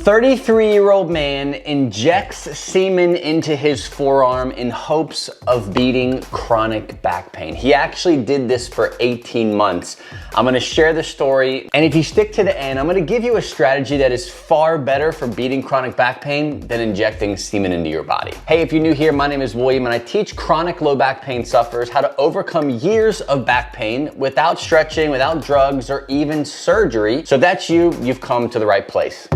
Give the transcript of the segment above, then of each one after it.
33-year-old man injects semen into his forearm in hopes of beating chronic back pain. He actually did this for 18 months. I'm gonna share the story, and if you stick to the end, I'm gonna give you a strategy that is far better for beating chronic back pain than injecting semen into your body. Hey, if you're new here, my name is William, and I teach chronic low back pain sufferers how to overcome years of back pain without stretching, without drugs, or even surgery. So if that's you, you've come to the right place.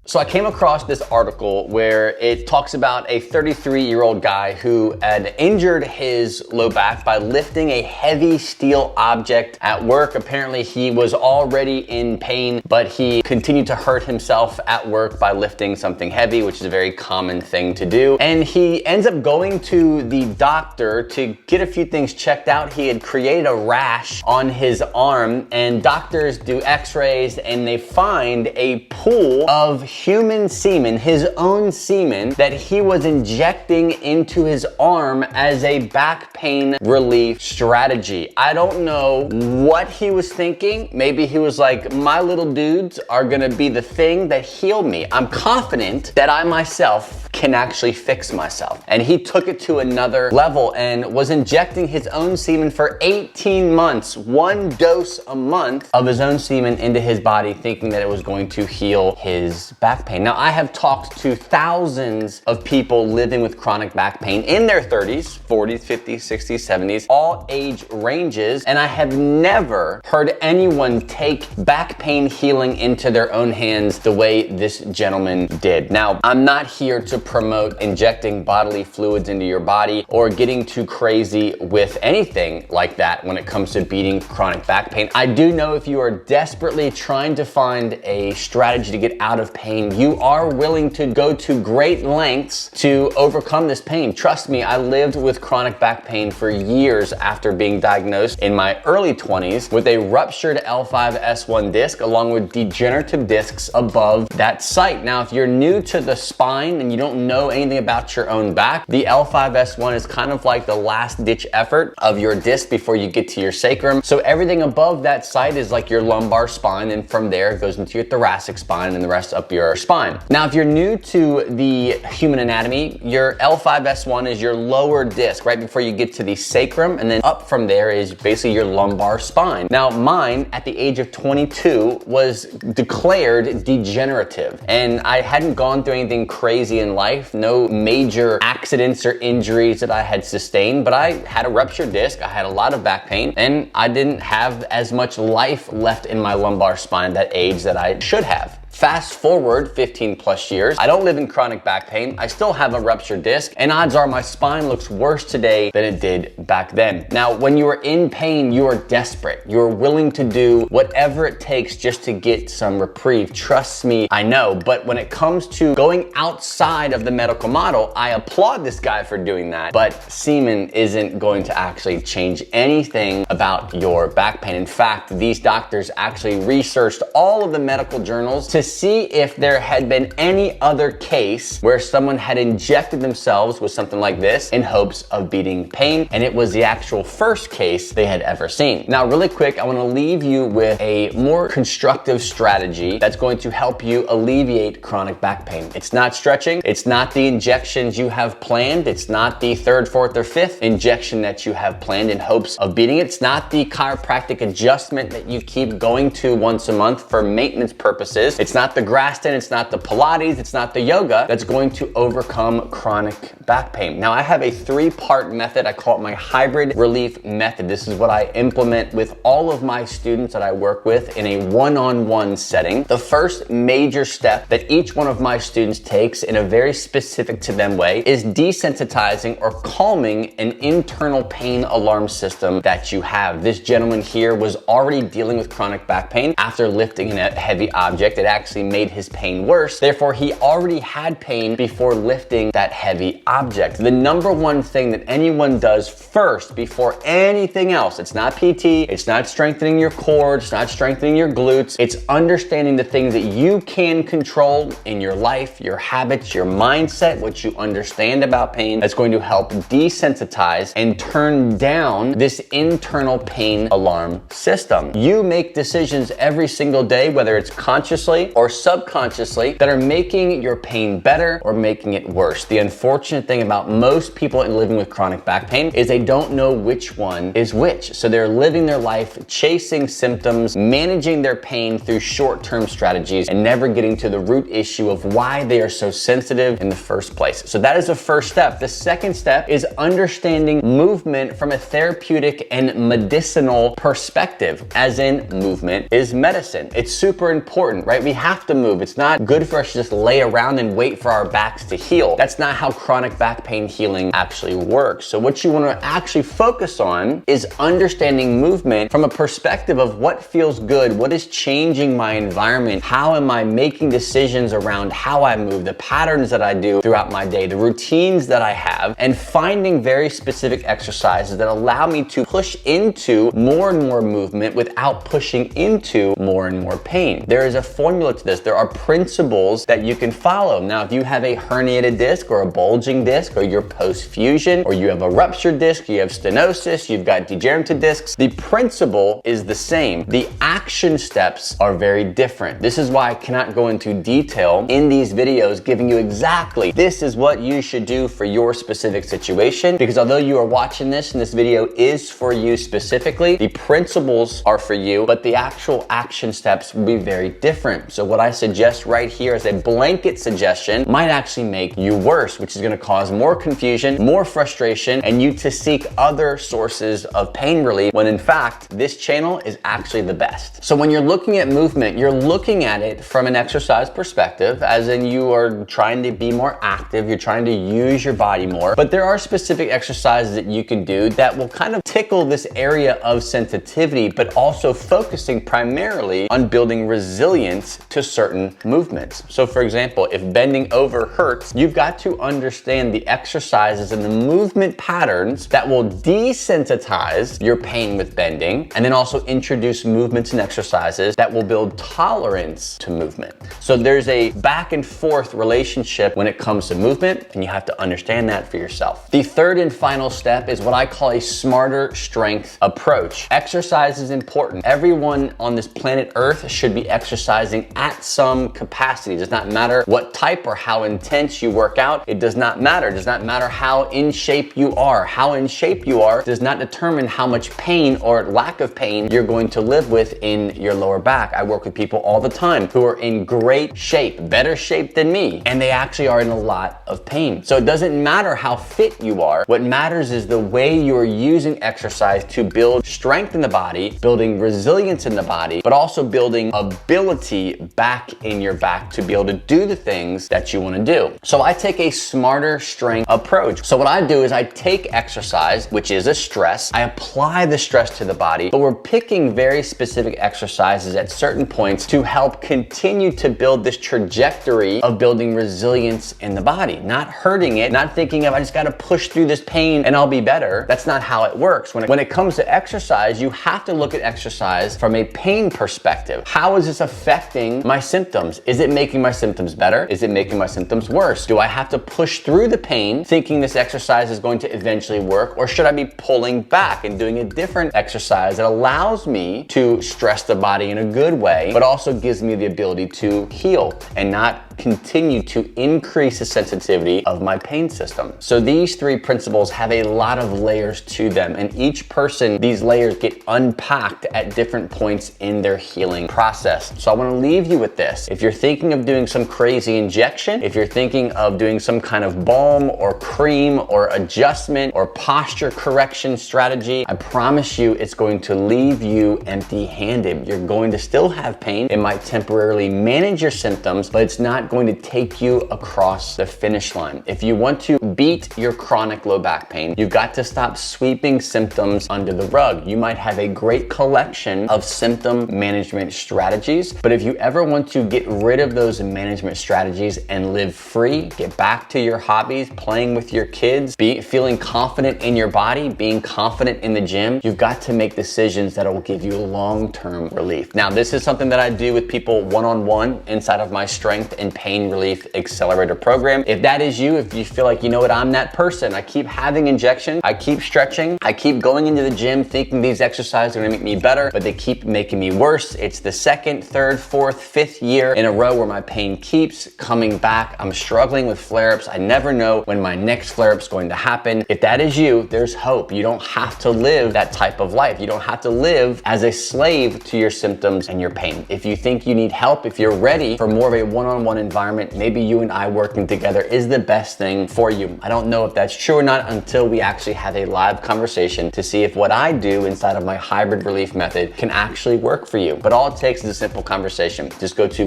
So I came across this article where it talks about a 33-year-old guy who had injured his low back by lifting a heavy steel object at work. Apparently he was already in pain, but he continued to hurt himself at work by lifting something heavy, which is a very common thing to do. And he ends up going to the doctor to get a few things checked out. He had created a rash on his arm, and doctors do x-rays and they find a pool of human semen, his own semen, that he was injecting into his arm as a back pain relief strategy. I don't know what he was thinking. Maybe he was like, my little dudes are gonna be the thing that heal me. I'm confident that I myself can actually fix myself. And he took it to another level and was injecting his own semen for 18 months, one dose a month of his own semen into his body, thinking that it was going to heal his back pain. Now, I have talked to thousands of people living with chronic back pain in their 30s, 40s, 50s, 60s, 70s, all age ranges, and I have never heard anyone take back pain healing into their own hands the way this gentleman did. Now, I'm not here to promote injecting bodily fluids into your body or getting too crazy with anything like that when it comes to beating chronic back pain. I do know if you are desperately trying to find a strategy to get out of pain, you are willing to go to great lengths to overcome this pain. Trust me, I lived with chronic back pain for years after being diagnosed in my early 20s with a ruptured L5-S1 disc along with degenerative discs above that site. Now, if you're new to the spine and you don't know anything about your own back, the L5-S1 is kind of like the last ditch effort of your disc before you get to your sacrum. So everything above that site is like your lumbar spine, and from there it goes into your thoracic spine and the rest up your spine. Now, if you're new to the human anatomy, your L5-S1 is your lower disc right before you get to the sacrum, and then up from there is basically your lumbar spine. Now, mine at the age of 22 was declared degenerative, and I hadn't gone through anything crazy in life, no major accidents or injuries that I had sustained, but I had a ruptured disc, I had a lot of back pain, and I didn't have as much life left in my lumbar spine at that age that I should have. Fast forward 15 plus years, I don't live in chronic back pain, I still have a ruptured disc, and odds are my spine looks worse today than it did back then. Now, when you are in pain, you are desperate. You're willing to do whatever it takes just to get some reprieve. Trust me, I know, but when it comes to going outside of the medical model, I applaud this guy for doing that, but semen isn't going to actually change anything about your back pain. In fact, these doctors actually researched all of the medical journals to see if there had been any other case where someone had injected themselves with something like this in hopes of beating pain, and it was the actual first case they had ever seen. Now, really quick, I want to leave you with a more constructive strategy that's going to help you alleviate chronic back pain. It's not stretching, it's not the injections you have planned, it's not the third, fourth, or fifth injection that you have planned in hopes of beating it, it's not the chiropractic adjustment that you keep going to once a month for maintenance purposes, it's not the Graston, it's not the Pilates, it's not the yoga that's going to overcome chronic back pain. Now, I have a 3-part method. I call it my hybrid relief method. This is what I implement with all of my students that I work with in a one-on-one setting. The first major step that each one of my students takes in a very specific to them way is desensitizing or calming an internal pain alarm system that you have. This gentleman here was already dealing with chronic back pain after lifting a heavy object. It actually made his pain worse. Therefore, he already had pain before lifting that heavy object. The number one thing that anyone does first before anything else, it's not PT, it's not strengthening your core, it's not strengthening your glutes, it's understanding the things that you can control in your life, your habits, your mindset, what you understand about pain, that's going to help desensitize and turn down this internal pain alarm system. You make decisions every single day, whether it's consciously or subconsciously that are making your pain better or making it worse. The unfortunate thing about most people living with chronic back pain is they don't know which one is which. So they're living their life chasing symptoms, managing their pain through short-term strategies, and never getting to the root issue of why they are so sensitive in the first place. So that is the first step. The second step is understanding movement from a therapeutic and medicinal perspective, as in movement is medicine. It's super important, right? We have to move. It's not good for us to just lay around and wait for our backs to heal. That's not how chronic back pain healing actually works. So what you want to actually focus on is understanding movement from a perspective of what feels good, what is changing my environment, how am I making decisions around how I move, the patterns that I do throughout my day, the routines that I have, and finding very specific exercises that allow me to push into more and more movement without pushing into more and more pain. There is a formula to this. There are principles that you can follow. Now, if you have a herniated disc or a bulging disc, or you're post-fusion, or you have a ruptured disc, you have stenosis, you've got degenerative discs, the principle is the same. The action steps are very different. This is why I cannot go into detail in these videos giving you exactly this is what you should do for your specific situation, because although you are watching this and this video is for you specifically, the principles are for you, but the actual action steps will be very different. So what I suggest right here as a blanket suggestion might actually make you worse, which is going to cause more confusion, more frustration, and you to seek other sources of pain relief, when in fact, this channel is actually the best. So when you're looking at movement, you're looking at it from an exercise perspective, as in you are trying to be more active, you're trying to use your body more, but there are specific exercises that you can do that will kind of tickle this area of sensitivity, but also focusing primarily on building resilience to certain movements. So for example, if bending over hurts, you've got to understand the exercises and the movement patterns that will desensitize your pain with bending, and then also introduce movements and exercises that will build tolerance to movement. So there's a back and forth relationship when it comes to movement, and you have to understand that for yourself. The third and final step is what I call a smarter strength approach. Exercise is important. Everyone on this planet Earth should be exercising at some capacity. It does not matter what type or how intense you work out. It does not matter. It does not matter how in shape you are. How in shape you are does not determine how much pain or lack of pain you're going to live with in your lower back. I work with people all the time who are in great shape, better shape than me, and they actually are in a lot of pain. So it doesn't matter how fit you are. What matters is the way you're using exercise to build strength in the body, building resilience in the body, but also building ability back in your back to be able to do the things that you want to do. So I take a smarter strength approach. So what I do is I take exercise, which is a stress, I apply the stress to the body, but we're picking very specific exercises at certain points to help continue to build this trajectory of building resilience in the body, not hurting it, not thinking of I just got to push through this pain and I'll be better. That's not how it works. When it comes to exercise, you have to look at exercise from a pain perspective. How is this affecting my symptoms? Is it making my symptoms better? Is it making my symptoms worse? Do I have to push through the pain thinking this exercise is going to eventually work, or should I be pulling back and doing a different exercise that allows me to stress the body in a good way, but also gives me the ability to heal and not continue to increase the sensitivity of my pain system? So these three principles have a lot of layers to them, and each person, these layers get unpacked at different points in their healing process. So I want to leave you with this. If you're thinking of doing some crazy injection, if you're thinking of doing some kind of balm or cream or adjustment or posture correction strategy, I promise you it's going to leave you empty-handed. You're going to still have pain. It might temporarily manage your symptoms, but it's not going to take you across the finish line. If you want to beat your chronic low back pain, you've got to stop sweeping symptoms under the rug. You might have a great collection of symptom management strategies, but if you ever want to get rid of those management strategies and live free, get back to your hobbies, playing with your kids, feeling confident in your body, being confident in the gym, you've got to make decisions that will give you long-term relief. Now, this is something that I do with people one-on-one inside of my strength and Pain Relief Accelerator Program. If that is you, if you feel like, you know what, I'm that person, I keep having injections, I keep stretching, I keep going into the gym thinking these exercises are gonna make me better, but they keep making me worse. It's the second, third, fourth, fifth year in a row where my pain keeps coming back. I'm struggling with flare-ups. I never know when my next flare-up's going to happen. If that is you, there's hope. You don't have to live that type of life. You don't have to live as a slave to your symptoms and your pain. If you think you need help, if you're ready for more of a one-on-one environment, maybe you and I working together is the best thing for you. I don't know if that's true or not until we actually have a live conversation to see if what I do inside of my hybrid relief method can actually work for you. But all it takes is a simple conversation. Just go to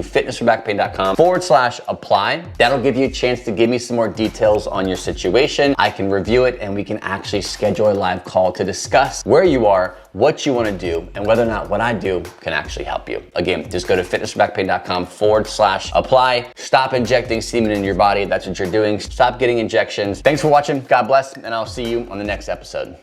fitnessforbackpain.com/apply. That'll give you a chance to give me some more details on your situation. I can review it and we can actually schedule a live call to discuss where you are, what you want to do, and whether or not what I do can actually help you. Again, just go to fitnessforbackpain.com/apply. Stop injecting semen in your body. That's what you're doing. Stop getting injections. Thanks for watching. God bless, and I'll see you on the next episode.